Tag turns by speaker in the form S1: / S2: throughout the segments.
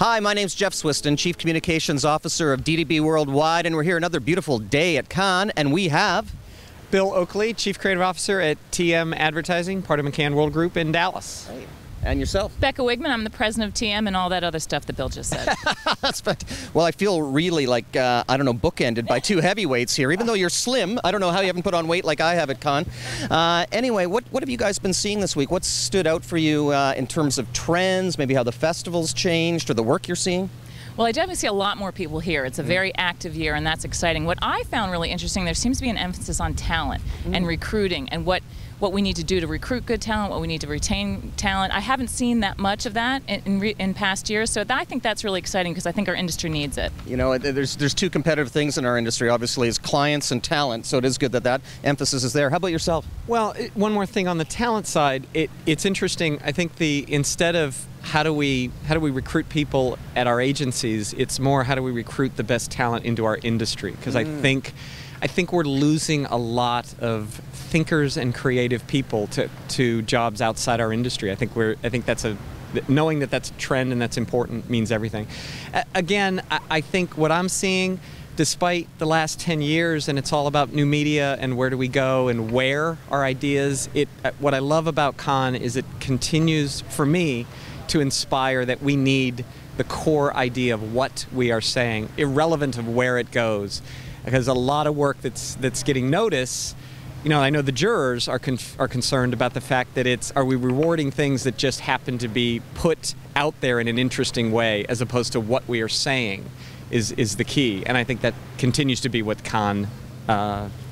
S1: Hi, my name's Jeff Swystun, Chief Communications Officer of DDB Worldwide, and we're here another beautiful day at Cannes, and we have
S2: Bill Oakley, Chief Creative Officer at TM Adverting, part of McCann World Group in Dallas.
S1: Hey. And yourself?
S3: Becca Weigman, I'm the president of TM and all that other stuff that Bill just said.
S1: Well, I feel really like, I don't know, bookended by two heavyweights here. Even though you're slim, I don't know how you haven't put on weight like I have at Cannes. Anyway, what have you guys been seeing this week? What stood out for you in terms of trends, maybe how the festival's changed or the work you're seeing?
S3: Well, I definitely see a lot more people here. It's a very active year, and that's exciting. What I found really interesting, there seems to be an emphasis on talent and recruiting and what we need to do to recruit good talent, what we need to retain talent. I haven't seen that much of that in past years, so I think that's really exciting because I think our industry needs it.
S1: You know, there's two competitive things in our industry, obviously, is clients and talent, so it is good that that emphasis is there. How about yourself?
S2: Well, one more thing on the talent side, it's interesting. I think instead of how do we recruit people at our agencies, it's more how do we recruit the best talent into our industry, because I think we're losing a lot of thinkers and creative people to jobs outside our industry. I think that's knowing that that's a trend and that's important means everything. Again, I think what I'm seeing, despite the last 10 years, and it's all about new media and where do we go and where our ideas, what I love about Cannes is it continues, for me, to inspire that we need the core idea of what we are saying, irrelevant of where it goes. Because a lot of work that's getting notice, you know, I know the jurors are concerned about the fact that are we rewarding things that just happen to be put out there in an interesting way, as opposed to what we are saying is the key. And I think that continues to be what Cannes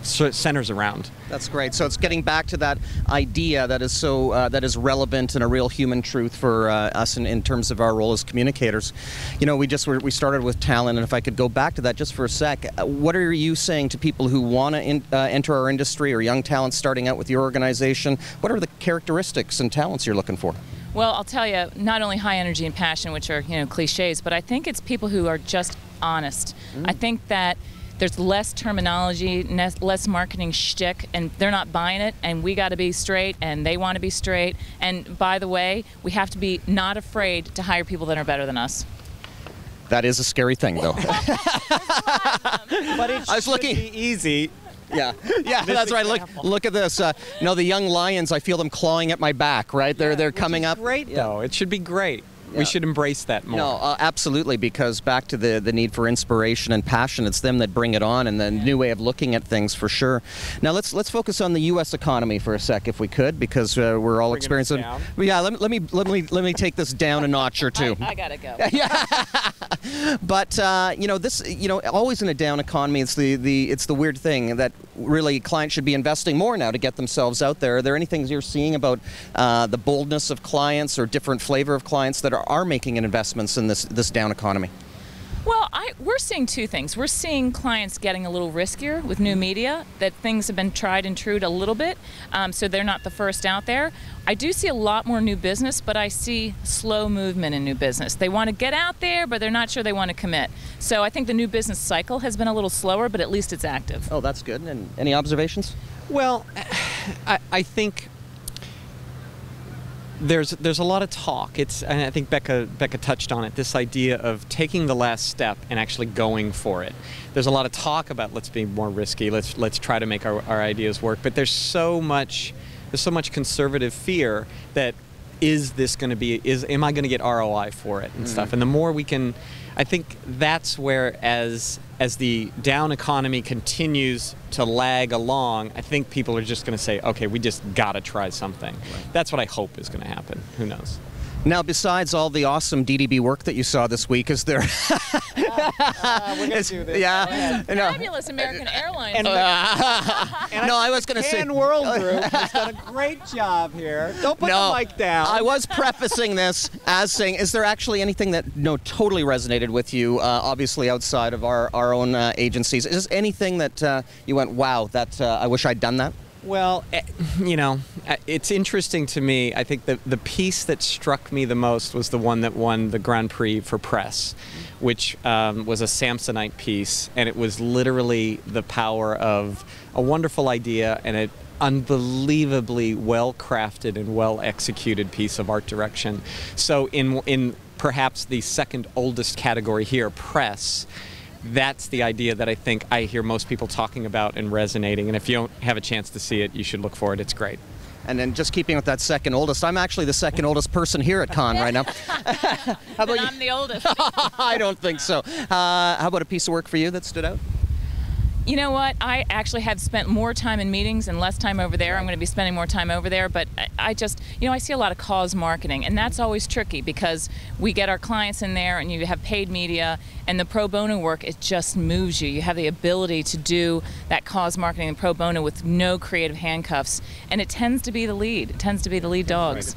S2: centers around.
S1: That's great. So it's getting back to that idea that is that is relevant and a real human truth for us in terms of our role as communicators. You know, we started with talent, and if I could go back to that just for a sec, what are you saying to people who want to enter our industry or young talent starting out with your organization? What are the characteristics and talents you're looking for?
S3: Well, I'll tell you, not only high energy and passion, which are, cliches, but I think it's people who are just honest. I think that there's less terminology, less marketing shtick, and they're not buying it, and we got to be straight, and they want to be straight. And by the way, we have to be not afraid to hire people that are better than us.
S1: That is a scary thing, though.
S2: But it should be easy.
S1: Yeah, that's right. Look at this. The young lions, I feel them clawing at my back, right? They're coming up.
S2: Great, though. It should be great. Yeah. We should embrace that more.
S1: No, absolutely, because back to the need for inspiration and passion, it's them that bring it on, and the new way of looking at things for sure. Now let's focus on the U.S. economy for a sec, if we could, because we're all experiencing. Yeah, let me take this down a notch or two.
S3: I gotta go.
S1: Yeah, but always in a down economy, it's the weird thing that really clients should be investing more now to get themselves out there. Are there any things you're seeing about the boldness of clients or different flavor of clients that are making investments in this down economy?
S3: Well, we're seeing two things. We're seeing clients getting a little riskier with new media, that things have been tried and trued a little bit, so they're not the first out there. I do see a lot more new business, but I see slow movement in new business. They want to get out there, but they're not sure they want to commit. So I think the new business cycle has been a little slower, but at least it's active.
S1: Oh, that's good. And any observations?
S2: Well, I think there's a lot of talk. And I think Becca touched on it, this idea of taking the last step and actually going for it. There's a lot of talk about let's be more risky, let's try to make our ideas work, but there's so much conservative fear that am I going to get ROI for it and stuff. And the more we can, I think that's where as the down economy continues to lag along, I think people are just going to say, okay, we just got to try something. Right. That's what I hope is going to happen. Who knows?
S1: Now, besides all the awesome DDB work that you saw this week, is there...
S2: We're going to do this.
S1: Yeah.
S3: Fabulous American Airlines.
S1: No, I was going to say...
S2: McCann World Group has done a great job here. Don't put the mic down.
S1: I was prefacing this as saying, is there actually anything that totally resonated with you, obviously outside of our own agencies? Is there anything that you went, wow, I wish I'd done that?
S2: Well, it's interesting to me. I think the piece that struck me the most was the one that won the Grand Prix for press, which was a Samsonite piece, and it was literally the power of a wonderful idea and an unbelievably well-crafted and well-executed piece of art direction. So in perhaps the second oldest category here, press. That's the idea that I think I hear most people talking about and resonating. And if you don't have a chance to see it, you should look for it. It's great.
S1: And then just keeping with that second oldest, I'm actually the second oldest person here at Con right now. How about you?
S3: I'm the oldest.
S1: I don't think so. How about a piece of work for you that stood out?
S3: You know what? I actually have spent more time in meetings and less time over there. I'm going to be spending more time over there, but I just, I see a lot of cause marketing, and that's always tricky because we get our clients in there and you have paid media, and the pro bono work, it just moves you. You have the ability to do that cause marketing and pro bono with no creative handcuffs, and it tends to be the lead. It tends to be the lead dogs.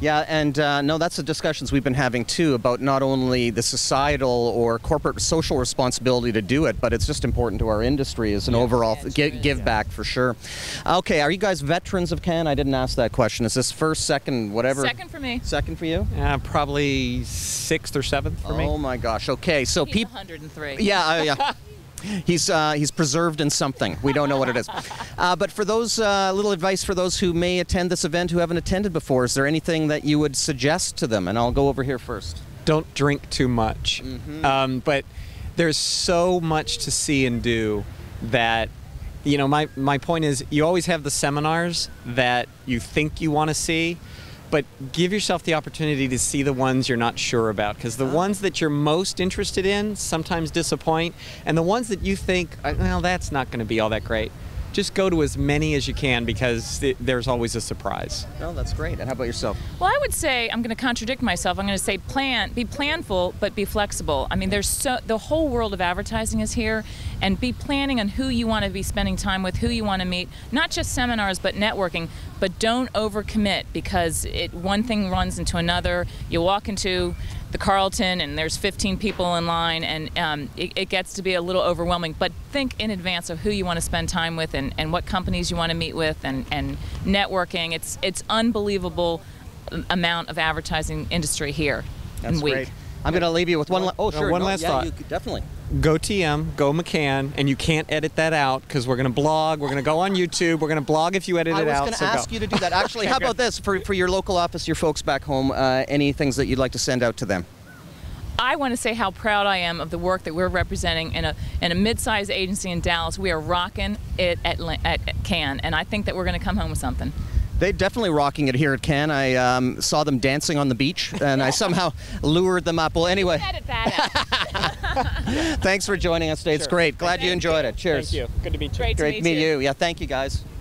S1: Yeah, and no, that's the discussions we've been having too about not only the societal or corporate social responsibility to do it, but it's just important to our industry as an overall give back for sure. Okay, are you guys veterans of Cannes? I didn't ask that question. Is this first, second, whatever?
S3: Second for me.
S1: Second for you?
S2: Probably 6th or 7th for me.
S1: Oh my gosh. Okay, so
S3: He's 103.
S1: Yeah. He's preserved in something. We don't know what it is. But for those, little advice for those who may attend this event who haven't attended before, is there anything that you would suggest to them? And I'll go over here first.
S2: Don't drink too much. But there's so much to see and do that, my point is you always have the seminars that you think you want to see, but give yourself the opportunity to see the ones you're not sure about, because the ones that you're most interested in sometimes disappoint, and the ones that you think, well, that's not going to be all that great, just go to as many as you can, because there's always a surprise.
S1: Oh, that's great. And how about yourself?
S3: Well, I would say, I'm going to contradict myself. I'm going to say be planful, but be flexible. I mean, the whole world of advertising is here, and be planning on who you want to be spending time with, who you want to meet, not just seminars, but networking, but don't overcommit, because one thing runs into another. You walk into the Carlton and there's 15 people in line, and it gets to be a little overwhelming, but think in advance of who you want to spend time with and what companies you want to meet with, and networking. It's unbelievable amount of advertising industry here.
S1: That's great. I'm going to leave you with one
S2: last thought.
S1: You could definitely.
S2: Go TM, go McCann, and you can't edit that out, because we're going to blog, we're going to go on YouTube, we're going to blog if you edit it out.
S1: I was going to ask you to do that. Actually, how about this? For your local office, your folks back home, any things that you'd like to send out to them?
S3: I want to say how proud I am of the work that we're representing in a mid-sized agency in Dallas. We are rocking it at Cannes, and I think that we're going to come home with something.
S1: They're definitely rocking it here at Cannes. I saw them dancing on the beach, and I somehow lured them up. Well, anyway.
S3: Edit that out.
S1: Thanks for joining us today. It's great. Glad you enjoyed it. Cheers.
S2: Thank you. Good to meet you.
S3: Great to meet you.
S1: Yeah, thank you, guys.